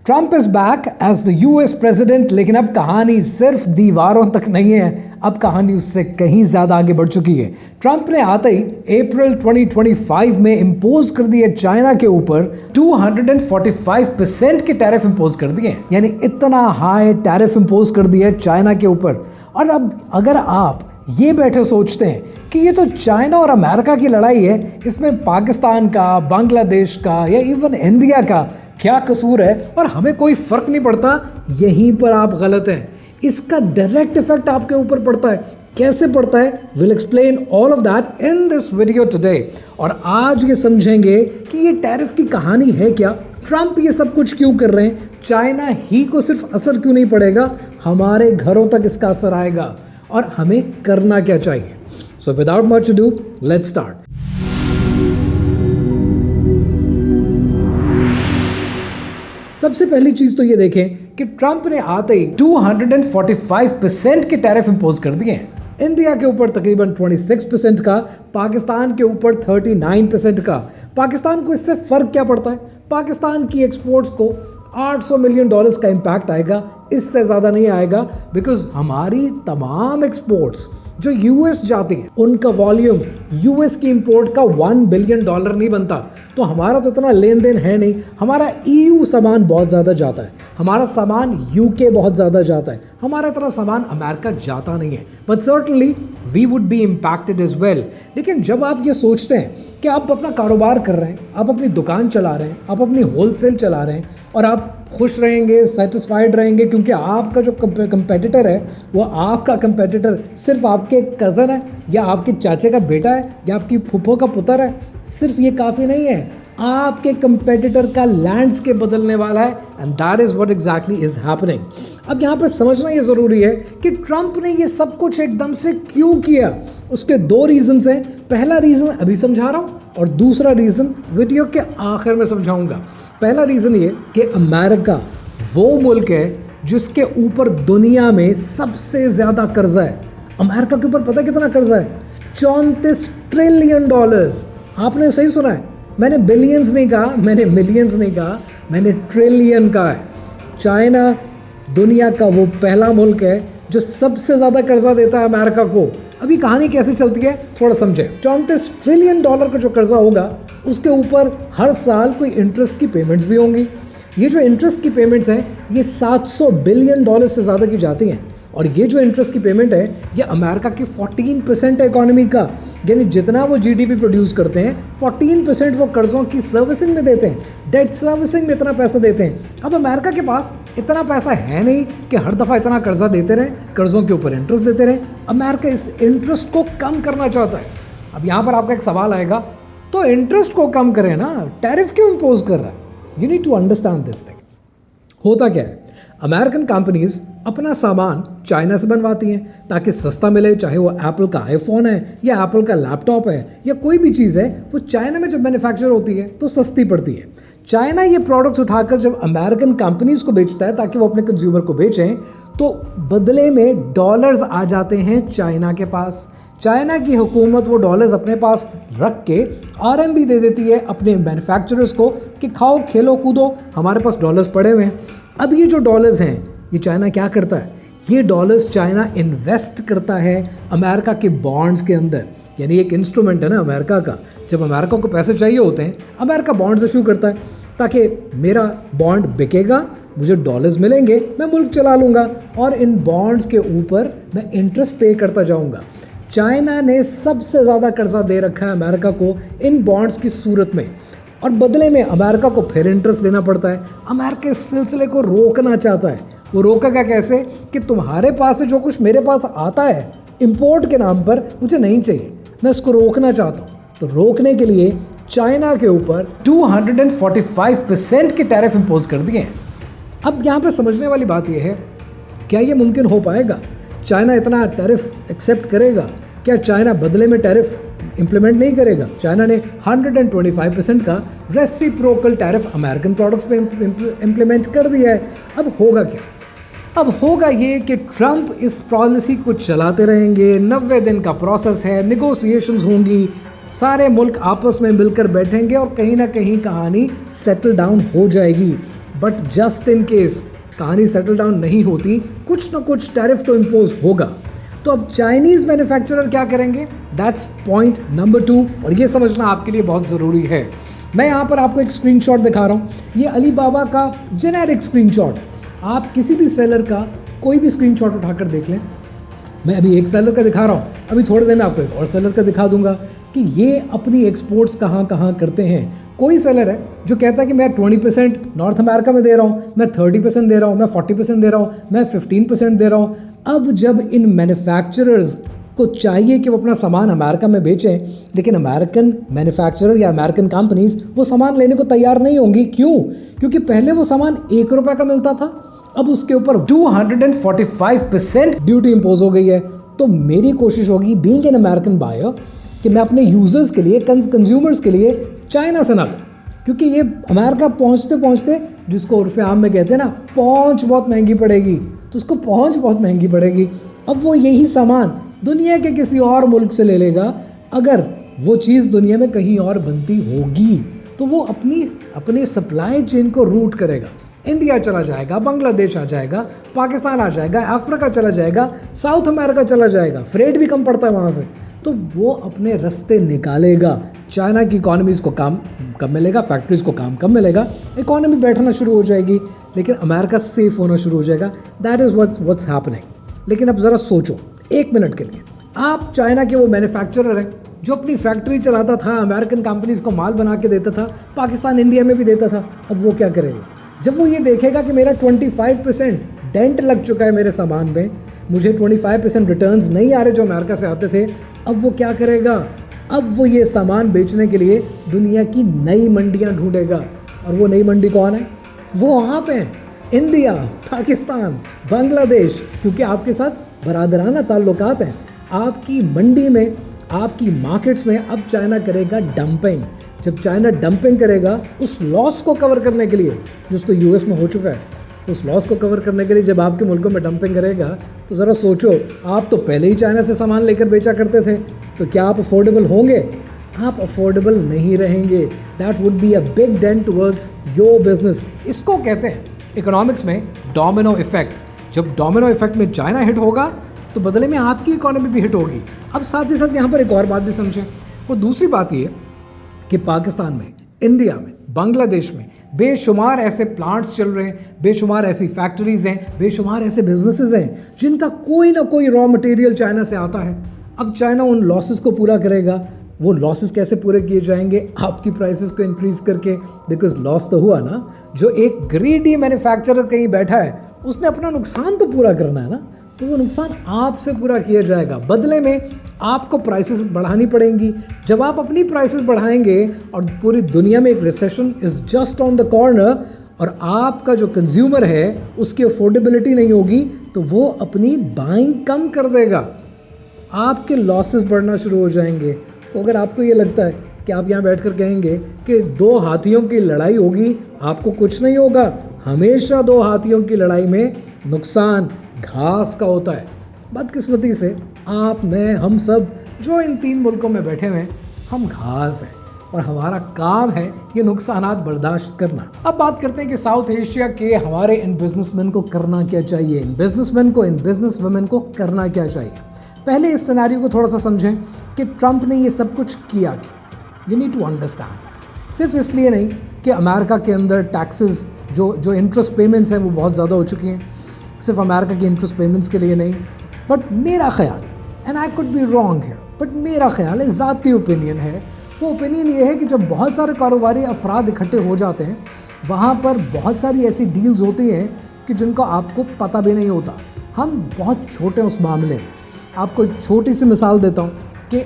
Trump is back as the US president, लेकिन अब कहानी सिर्फ दीवारों तक नहीं है, अब कहानी उससे कहीं ज्यादा आगे बढ़ चुकी है। ट्रंप ने आते ही अप्रैल 2025 में इंपोज कर दिए चाइना के ऊपर 245% के टैरिफ इंपोज कर दिए, यानी इतना हाई टैरिफ इंपोज कर दिया चाइना के ऊपर। और अब अगर आप ये बैठे सोचते हैं कि ये तो चाइना और अमेरिका की लड़ाई है, इसमें पाकिस्तान का, बांग्लादेश का या इवन इंडिया का क्या कसूर है और हमें कोई फर्क नहीं पड़ता, यहीं पर आप गलत हैं। इसका डायरेक्ट इफेक्ट आपके ऊपर पड़ता है। कैसे पड़ता है? Will explain all of that in this video today. और आज ये समझेंगे कि ये टैरिफ की कहानी है क्या, ट्रंप ये सब कुछ क्यों कर रहे हैं, चाइना ही को सिर्फ असर क्यों नहीं पड़ेगा, हमारे घरों तक इसका असर आएगा और हमें करना क्या चाहिए। So without much do, let's start. सबसे पहली चीज तो ये देखें कि ट्रंप ने आते ही 245% के टैरिफ इंपोज कर दिए हैं। इंडिया के ऊपर तकरीबन 26% का, पाकिस्तान के ऊपर 39% का। पाकिस्तान को इससे फर्क क्या पड़ता है? पाकिस्तान की एक्सपोर्ट्स को $800 मिलियन का इंपैक्ट आएगा, इससे ज़्यादा नहीं आएगा, बिकॉज हमारी तमाम एक्सपोर्ट्स जो यूएस जाती हैं उनका वॉल्यूम यूएस की इंपोर्ट का $1 बिलियन नहीं बनता। तो हमारा तो इतना लेन देन है नहीं। हमारा ईयू सामान बहुत ज़्यादा जाता है, हमारा सामान यूके बहुत ज़्यादा जाता है, हमारा इतना सामान अमेरिका जाता नहीं है। But certainly we would be impacted as well. लेकिन जब आप ये सोचते हैं कि आप अपना कारोबार कर रहे हैं, आप अपनी दुकान चला रहे हैं, आप अपनी होलसेल चला रहे हैं और आप खुश रहेंगे, सेटिस्फाइड रहेंगे, क्योंकि आपका जो कंपेटिटर है वो आपका कंपेटिटर सिर्फ आपके कज़न है या आपके चाचे का बेटा है या आपकी फूफो का पुत्र है, सिर्फ ये काफ़ी नहीं है, आपके कंपेटिटर का लैंडस्केप बदलने वाला है। And that is what exactly is happening. अब यहाँ पर समझना ये ज़रूरी है कि ट्रंप ने ये सब कुछ एकदम से क्यों किया। उसके दो रीजंस हैं। पहला रीज़न अभी समझा रहा हूँ और दूसरा रीज़न वीडियो के आखिर में समझाऊंगा। पहला रीज़न ये कि अमेरिका वो मुल्क है जिसके ऊपर दुनिया में सबसे ज़्यादा कर्जा है। अमेरिका के ऊपर पता कितना कर्जा है? $34 ट्रिलियन। आपने सही सुना है, मैंने बिलियंस नहीं कहा, मैंने मिलियंस नहीं कहा, मैंने ट्रिलियन कहा है। चाइना दुनिया का वो पहला मुल्क है जो सबसे ज़्यादा कर्जा देता है अमेरिका को। अभी कहानी कैसे चलती है थोड़ा समझे। $34 ट्रिलियन का जो कर्जा होगा उसके ऊपर हर साल कोई इंटरेस्ट की पेमेंट्स भी होंगी। ये जो इंटरेस्ट की पेमेंट्स हैं ये $700 बिलियन से ज़्यादा की जाती हैं। और ये जो इंटरेस्ट की पेमेंट है ये अमेरिका की 14% है इकोनॉमी का, यानी जितना वो जीडीपी प्रोड्यूस करते हैं 14% वो कर्ज़ों की सर्विसिंग में देते हैं, डेट सर्विसिंग में इतना पैसा देते हैं। अब अमेरिका के पास इतना पैसा है नहीं कि हर दफ़ा इतना कर्जा देते रहें, कर्ज़ों के ऊपर इंटरेस्ट देते रहें। अमेरिका इस इंटरेस्ट को कम करना चाहता है। अब यहाँ पर आपका एक सवाल आएगा, तो इंटरेस्ट को कम करें ना, टैरिफ क्यों इम्पोज कर रहा है? You need to understand this thing. होता क्या है, अमेरिकन कंपनीज अपना सामान चाइना से बनवाती हैं ताकि सस्ता मिले, चाहे वो एप्पल का आईफोन है या एप्पल का लैपटॉप है या कोई भी चीज़ है, वो चाइना में जब मैन्युफैक्चर होती है तो सस्ती पड़ती है। चाइना ये प्रोडक्ट्स उठाकर जब अमेरिकन कंपनीज को बेचता है ताकि वो अपने कंज्यूमर को बेचें, तो बदले में डॉलर्स आ जाते हैं चाइना के पास। चाइना की हुकूमत वो डॉलर्स अपने पास रख के RMB दे देती है अपने मैन्युफैक्चरर्स को कि खाओ खेलो कूदो, हमारे पास डॉलर्स पड़े हुए हैं। अब ये जो डॉलर्स हैं ये चाइना क्या करता है? ये डॉलर्स चाइना इन्वेस्ट करता है अमेरिका के बॉन्ड्स के अंदर, यानी एक इंस्ट्रूमेंट है ना अमेरिका का। जब अमेरिका को पैसे चाहिए होते हैं अमेरिका बॉन्ड्स इशू करता है ताकि मेरा बॉन्ड बिकेगा, मुझे डॉलर्स मिलेंगे, मैं मुल्क चला लूँगा और इन बॉन्ड्स के ऊपर मैं इंटरेस्ट पे करता जाऊँगा। चाइना ने सबसे ज़्यादा कर्जा दे रखा है अमेरिका को इन बॉन्ड्स की सूरत में, और बदले में अमेरिका को फिर इंटरेस्ट देना पड़ता है। अमेरिका इस सिलसिले को रोकना चाहता है। वो रोकेगा कैसे? कि तुम्हारे पास से जो कुछ मेरे पास आता है इंपोर्ट के नाम पर, मुझे नहीं चाहिए, मैं इसको रोकना चाहता हूँ। तो रोकने के लिए चाइना के ऊपर 245% के टैरिफ इंपोज कर दिए हैं। अब यहाँ पर समझने वाली बात यह है, क्या ये मुमकिन हो पाएगा? चाइना इतना टैरिफ एक्सेप्ट करेगा? क्या चाइना बदले में टैरिफ इंप्लीमेंट नहीं करेगा? चाइना ने 125% का रेसिप्रोकल टैरिफ अमेरिकन प्रोडक्ट्स पे इंप्लीमेंट कर दिया है। अब होगा क्या? अब होगा ये कि ट्रंप इस पॉलिसी को चलाते रहेंगे। 90 दिन का प्रोसेस है, निगोसिएशंस होंगी, सारे मुल्क आपस में मिलकर बैठेंगे और कहीं ना कहीं कहानी सेटल डाउन हो जाएगी। बट जस्ट इन केस कहानी सेटल डाउन नहीं होती, कुछ ना कुछ टैरिफ तो इम्पोज होगा। तो अब चाइनीज मैन्युफैक्चरर क्या करेंगे, दैट्स पॉइंट नंबर 2, और ये समझना आपके लिए बहुत ज़रूरी है। मैं यहाँ पर आपको एक स्क्रीनशॉट दिखा रहा हूँ, ये अलीबाबा का जेनेरिक स्क्रीनशॉट। आप किसी भी सेलर का कोई भी स्क्रीनशॉट उठाकर देख लें। मैं अभी एक सेलर का दिखा रहा हूँ, अभी थोड़ी देर में आपको एक और सेलर का दिखा दूंगा कि ये अपनी एक्सपोर्ट्स कहाँ कहाँ करते हैं। कोई सेलर है जो कहता है कि मैं 20% नॉर्थ अमेरिका में दे रहा हूँ, मैं 30% दे रहा हूँ, मैं 40% दे रहा हूँ, मैं 15% दे रहा हूँ। अब जब इन मैन्युफैक्चरर्स को चाहिए कि वो अपना सामान अमेरिका में बेचें, लेकिन अमेरिकन मैन्युफैक्चरर या अमेरिकन कंपनीज वो सामान लेने को तैयार नहीं होंगी। क्यों? क्योंकि पहले वो सामान ₹1 का मिलता था, अब उसके ऊपर 245% ड्यूटी इम्पोज हो गई है। तो मेरी कोशिश होगी बीइंग एन अमेरिकन बायर कि मैं अपने यूजर्स के लिए, कंज्यूमर्स के लिए चाइना से ना लूँ, क्योंकि ये अमेरिका पहुँचते पहुँचते, जिसको उर्फ आम में कहते हैं ना, पहुँच बहुत महंगी पड़ेगी, तो उसको पहुँच बहुत महंगी पड़ेगी। अब वो यही सामान दुनिया के किसी और मुल्क से ले लेगा। अगर वो चीज़ दुनिया में कहीं और बनती होगी तो वो अपनी सप्लाई चेन को रूट करेगा। इंडिया चला जाएगा, बांग्लादेश आ जाएगा, पाकिस्तान आ जाएगा, अफ्रीका चला जाएगा, साउथ अमेरिका चला जाएगा, फ्रेट भी कम पड़ता है वहाँ से, तो वो अपने रास्ते निकालेगा। चाइना की इकोनॉमीज़ को काम कम मिलेगा, फैक्ट्रीज़ को काम कम मिलेगा, इकोनॉमी बैठना शुरू हो जाएगी, लेकिन अमेरिका सेफ होना शुरू हो जाएगा। That is what's happening. लेकिन अब ज़रा सोचो 1 मिनट के लिए, आप चाइना के वो मैन्युफैक्चरर हैं जो अपनी फैक्ट्री चलाता था, अमेरिकन कंपनीज़ को माल बना के देता था, पाकिस्तान इंडिया में भी देता था। अब वो क्या करेगा? जब वो ये देखेगा कि मेरा 25% डेंट लग चुका है मेरे सामान में, मुझे 25% रिटर्न्स नहीं आ रहे जो अमेरिका से आते थे, अब वो क्या करेगा? अब वो ये सामान बेचने के लिए दुनिया की नई मंडियां ढूंढेगा। और वो नई मंडी कौन है? वो आप हैं, इंडिया, पाकिस्तान, बांग्लादेश, क्योंकि आपके साथ बरादराना ताल्लुकात हैं। आपकी मंडी में, आपकी मार्केट्स में अब चाइना करेगा डंपिंग। जब चाइना डंपिंग करेगा, उस लॉस को कवर करने के लिए जिसको यूएस में हो चुका है, उस लॉस को कवर करने के लिए जब आपके मुल्कों में डंपिंग करेगा, तो ज़रा सोचो, आप तो पहले ही चाइना से सामान लेकर बेचा करते थे, तो क्या आप अफोर्डेबल होंगे? आप अफोर्डेबल नहीं रहेंगे। That would be a big dent towards your business. इसको कहते हैं इकोनॉमिक्स में डोमिनो इफेक्ट। जब डोमिनो इफेक्ट में चाइना हिट होगा तो बदले में आपकी इकोनॉमी भी हिट होगी। अब साथ ही साथ यहाँ पर एक और बात भी समझें, वो दूसरी बात ये कि पाकिस्तान में, इंडिया में, बांग्लादेश में बेशुमार ऐसे प्लांट्स चल रहे हैं, बेशुमार ऐसी फैक्ट्रीज हैं, बेशुमार ऐसे बिजनेसेस हैं जिनका कोई ना कोई रॉ मटेरियल चाइना से आता है। अब चाइना उन लॉसेस को पूरा करेगा। वो लॉसेस कैसे पूरे किए जाएंगे? आपकी प्राइसेस को इंक्रीज करके, बिकॉज लॉस तो हुआ ना। जो एक ग्रीडी मैन्युफैक्चरर कहीं बैठा है, उसने अपना नुकसान तो पूरा करना है ना, तो वो नुकसान आपसे पूरा किया जाएगा। बदले में आपको प्राइसेस बढ़ानी पड़ेंगी। जब आप अपनी प्राइसेस बढ़ाएंगे और पूरी दुनिया में एक recession is just on the corner और आपका जो कंज्यूमर है उसकी अफोर्डेबिलिटी नहीं होगी, तो वो अपनी बाइंग कम कर देगा, आपके लॉसेस बढ़ना शुरू हो जाएंगे। तो अगर आपको ये लगता है कि आप यहाँ बैठकर कहेंगे कि 2 हाथियों की लड़ाई होगी, आपको कुछ नहीं होगा। हमेशा 2 हाथियों की लड़ाई में नुकसान घास का होता है। बदकिस्मती से आप, मैं, हम सब जो इन 3 मुल्कों में बैठे हुए हैं, हम घास हैं और हमारा काम है ये नुकसानात बर्दाश्त करना। अब बात करते हैं कि साउथ एशिया के हमारे इन बिजनेसमैन को करना क्या चाहिए, इन बिजनेसमैन को, इन बिजनेस वुमेन को करना क्या चाहिए। पहले इस सिनेरियो को थोड़ा सा समझें कि ट्रंप ने ये सब कुछ किया क्यों। You need to understand. सिर्फ इसलिए नहीं कि अमेरिका के अंदर टैक्सेस, जो इंटरेस्ट पेमेंट्स हैं वो बहुत ज़्यादा हो चुकी हैं, सिर्फ अमेरिका की इंटरेस्ट पेमेंट्स के लिए नहीं, बट मेरा ख्याल, and I could be wrong है, बट मेरा ख्याल है, ज़ाती ओपिनियन है, वो ओपिनियन ये है कि जब बहुत सारे कारोबारी अफराद इकट्ठे हो जाते हैं, वहाँ पर बहुत सारी ऐसी डील्स होती हैं कि जिनको आपको पता भी नहीं होता। हम बहुत छोटे हैं उस मामले में। आपको एक छोटी सी मिसाल देता हूँ कि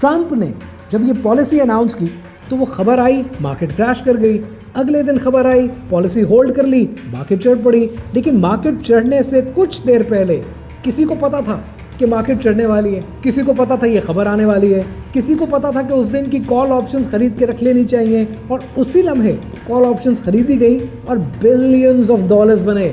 ट्रंप ने जब ये पॉलिसी अनाउंस की तो वो खबर आई, मार्केट क्रैश कर गई। अगले दिन खबर आई, पॉलिसी होल्ड कर ली, मार्केट चढ़ पड़ी। लेकिन मार्केट चढ़ने से कुछ देर पहले किसी को पता था कि मार्केट चढ़ने वाली है, किसी को पता था ये खबर आने वाली है, किसी को पता था कि उस दिन की कॉल ऑप्शंस खरीद के रख लेनी चाहिए, और उसी लम्हे कॉल ऑप्शंस खरीदी गई और बिलियंस ऑफ डॉलर्स बने।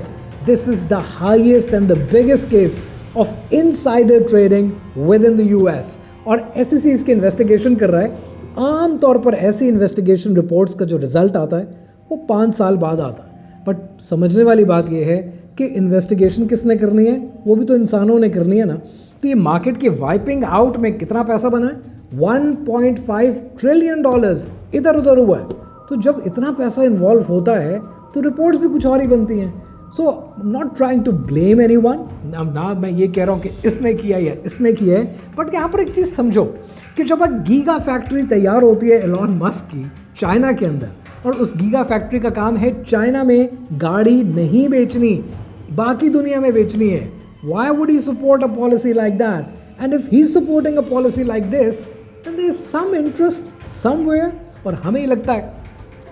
This is the highest and the biggest case of insider trading with in the US, और SEC इसकी इन्वेस्टिगेशन कर रहा है। आम तौर पर ऐसी इन्वेस्टिगेशन रिपोर्ट्स का जो रिजल्ट आता है वो 5 साल बाद आता है। बट समझने वाली बात यह है कि इन्वेस्टिगेशन किसने करनी है, वो भी तो इंसानों ने करनी है ना। तो ये मार्केट की वाइपिंग आउट में कितना पैसा बना है, 1.5 ट्रिलियन डॉलर्स इधर उधर हुआ है। तो जब इतना पैसा इन्वॉल्व होता है तो रिपोर्ट्स भी कुछ और ही बनती हैं। So not trying to blame anyone, ना मैं ये कह रहा हूँ कि इसने किया या इसने किया है, बट यहाँ पर एक चीज़ समझो कि जब एक गीगा फैक्ट्री तैयार होती है एलॉन मस्क की चाइना के अंदर, और उस गीगा फैक्ट्री का काम है चाइना में गाड़ी नहीं बेचनी, बाकी दुनिया में बेचनी है। Why would he support a policy like that? And if he's supporting a policy like this, then there is some interest somewhere। और हमें ही लगता है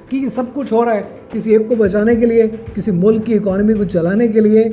कि ये सब कुछ हो रहा है किसी एक को बचाने के लिए, किसी मुल्क की इकोनॉमी को चलाने के लिए।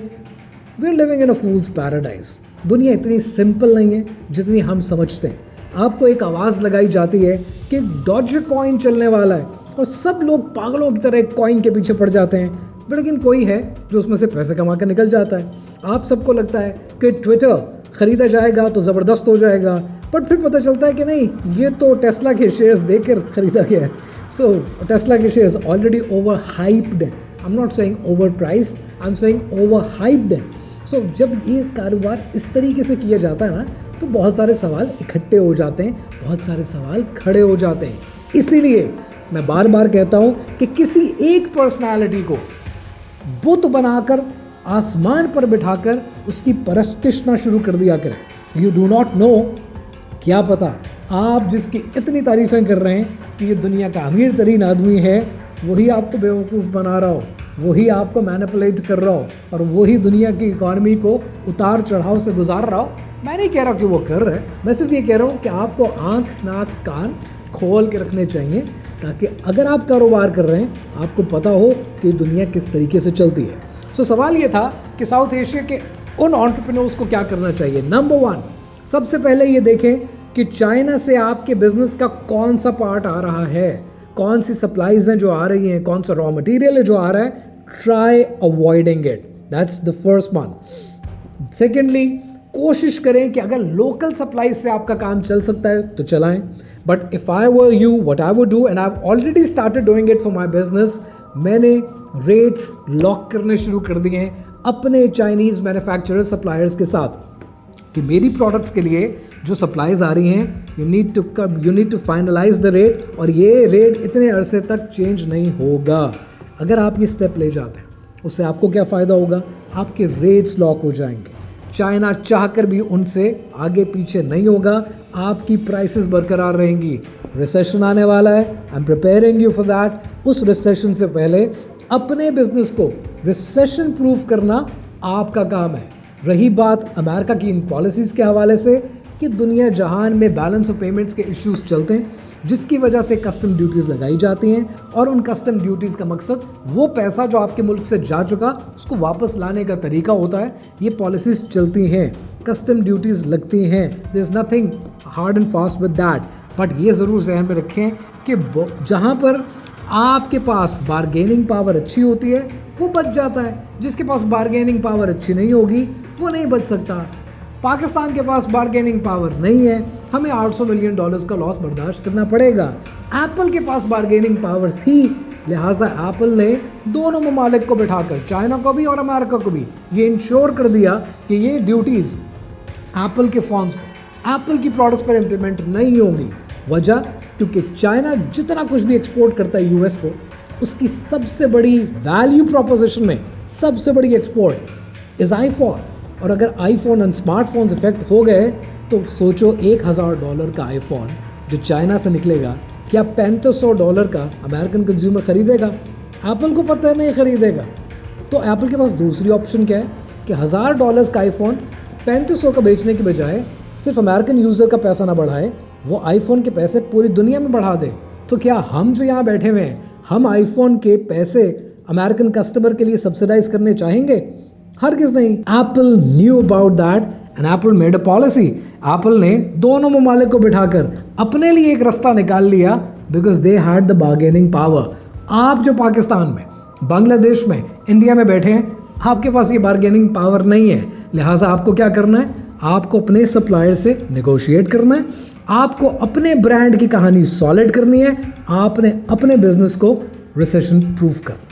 We are living in a fool's paradise. दुनिया इतनी सिंपल नहीं है जितनी हम समझते हैं। आपको एक आवाज़ लगाई जाती है कि डॉज कॉइन चलने वाला है और सब लोग पागलों की तरह एक कॉइन के पीछे पड़ जाते हैं, बट लेकिन कोई है जो उसमें से पैसे कमा कर निकल जाता है। आप सबको लगता है कि ट्विटर ख़रीदा जाएगा तो ज़बरदस्त हो जाएगा, बट फिर पता चलता है कि नहीं, ये तो टेस्ला के शेयर्स देकर ख़रीदा गया है। सो टेस्ला के शेयर्स ऑलरेडी ओवर हाइप्ड हैं। I am not saying over priced, I am saying over hyped हैं। सो जब ये कारोबार इस तरीके से किया जाता है ना, तो बहुत सारे सवाल इकट्ठे हो जाते हैं, बहुत सारे सवाल खड़े हो जाते हैं। इसीलिए मैं बार बार कहता हूँ कि किसी एक पर्सनालिटी को बुत बनाकर आसमान पर बिठाकर उसकी परस्तिश ना शुरू कर दिया करें। यू डू नॉट नो, क्या पता आप जिसकी इतनी तारीफ़ें कर रहे हैं कि ये दुनिया का अमीर तरीन आदमी है, वही आपको बेवकूफ़ बना रहा हो, वही आपको मैनिपुलेट कर रहा हो, और वही दुनिया की इकॉनमी को उतार चढ़ाव से गुजार रहा हो। मैं नहीं कह रहा कि वो कर रहे हैं, मैं सिर्फ ये कह रहा हूँ कि आपको आँख नाक कान खोल के रखने चाहिए, ताकि अगर आप कारोबार कर रहे हैं आपको पता हो कि दुनिया किस तरीके से चलती है। सो सवाल ये था कि साउथ एशिया के उन एंटरप्रेन्योर्स को क्या करना चाहिए। नंबर 1, सबसे पहले ये देखें कि चाइना से आपके बिजनेस का कौन सा पार्ट आ रहा है, कौन सी सप्लाईज हैं जो आ रही हैं, कौन सा रॉ मटेरियल है जो आ रहा है। Try avoiding it, that's the first one. Secondly, कोशिश करें कि अगर लोकल सप्लाई से आपका काम चल सकता है तो चलाएं। But if I were you, what I would do, and I have already started doing it for my business, मैंने रेट्स लॉक करने शुरू कर दिए हैं अपने चाइनीज़ मैन्युफैक्चरर सप्लायर्स के साथ कि मेरी प्रोडक्ट्स के लिए जो सप्लाईज आ रही हैं, you need to finalise the rate, और ये रेट इतने अरसे तक चेंज नहीं होगा। अगर आप ये स्टेप ले जाते हैं उससे आपको क्या फ़ायदा होगा, आपके रेट्स लॉक हो जाएंगे, चाइना चाहकर भी उनसे आगे पीछे नहीं होगा, आपकी प्राइसेस बरकरार रहेंगी। रिसेशन आने वाला है, I am preparing you for that. उस रिसेशन से पहले अपने बिजनेस को रिसेशन प्रूफ करना आपका काम है। रही बात अमेरिका की इन पॉलिसीज़ के हवाले से कि दुनिया जहान में बैलेंस ऑफ पेमेंट्स के इश्यूज चलते हैं, जिसकी वजह से कस्टम ड्यूटीज़ लगाई जाती हैं, और उन कस्टम ड्यूटीज़ का मकसद वो पैसा जो आपके मुल्क से जा चुका उसको वापस लाने का तरीका होता है। ये पॉलिसीज़ चलती हैं, कस्टम ड्यूटीज़ लगती हैं, there is nothing hard and fast with that. But ये ज़रूर ज़हन में रखें कि जहाँ पर आपके पास बारगेनिंग पावर अच्छी होती है वो बच जाता है, जिसके पास बारगेनिंग पावर अच्छी नहीं होगी वो नहीं बच सकता। पाकिस्तान के पास बारगेनिंग पावर नहीं है, हमें $800 मिलियन का लॉस बर्दाश्त करना पड़ेगा। एप्पल के पास बारगेनिंग पावर थी, लिहाजा एप्पल ने दोनों ममालिक को बिठाकर, चाइना को भी और अमेरिका को भी, ये इंश्योर कर दिया कि ये ड्यूटीज़ एप्पल के फ़ोन्स, एप्पल की प्रोडक्ट्स पर इम्प्लीमेंट नहीं होंगी। वजह, क्योंकि चाइना जितना कुछ भी एक्सपोर्ट करता है यूएस को, उसकी सबसे बड़ी वैल्यू प्रोपोजिशन में सबसे बड़ी एक्सपोर्ट इज़ आईफोन। और अगर आईफोन और स्मार्टफोन्स इफेक्ट हो गए तो सोचो $1000 का आईफोन जो चाइना से निकलेगा, क्या $3500 का अमेरिकन कंज्यूमर ख़रीदेगा? एप्पल को पता है नहीं ख़रीदेगा। तो एप्पल के पास दूसरी ऑप्शन क्या है कि $1000 का आईफोन 3500 का बेचने के बजाय सिर्फ अमेरिकन यूज़र का पैसा ना बढ़ाए, वो आईफोन के पैसे पूरी दुनिया में बढ़ा दे। तो क्या हम जो यहाँ बैठे हुए हैं, हम आईफोन के पैसे अमेरिकन कस्टमर के लिए सब्सिडाइज करने चाहेंगे? हरगिज़ नहीं। Apple knew about that and Apple made a policy. Apple ने दोनों ममालिक को बिठाकर अपने लिए एक रास्ता निकाल लिया, because they had the bargaining power. आप जो पाकिस्तान में, बांग्लादेश में, इंडिया में बैठे हैं, आपके पास ये बार्गेनिंग पावर नहीं है। लिहाजा आपको क्या करना है, आपको अपने सप्लायर से नेगोशिएट करना है, आपको अपने ब्रांड की कहानी सॉलिड करनी है, आपने अपने बिजनेस को रिसेशन प्रूफ करना है।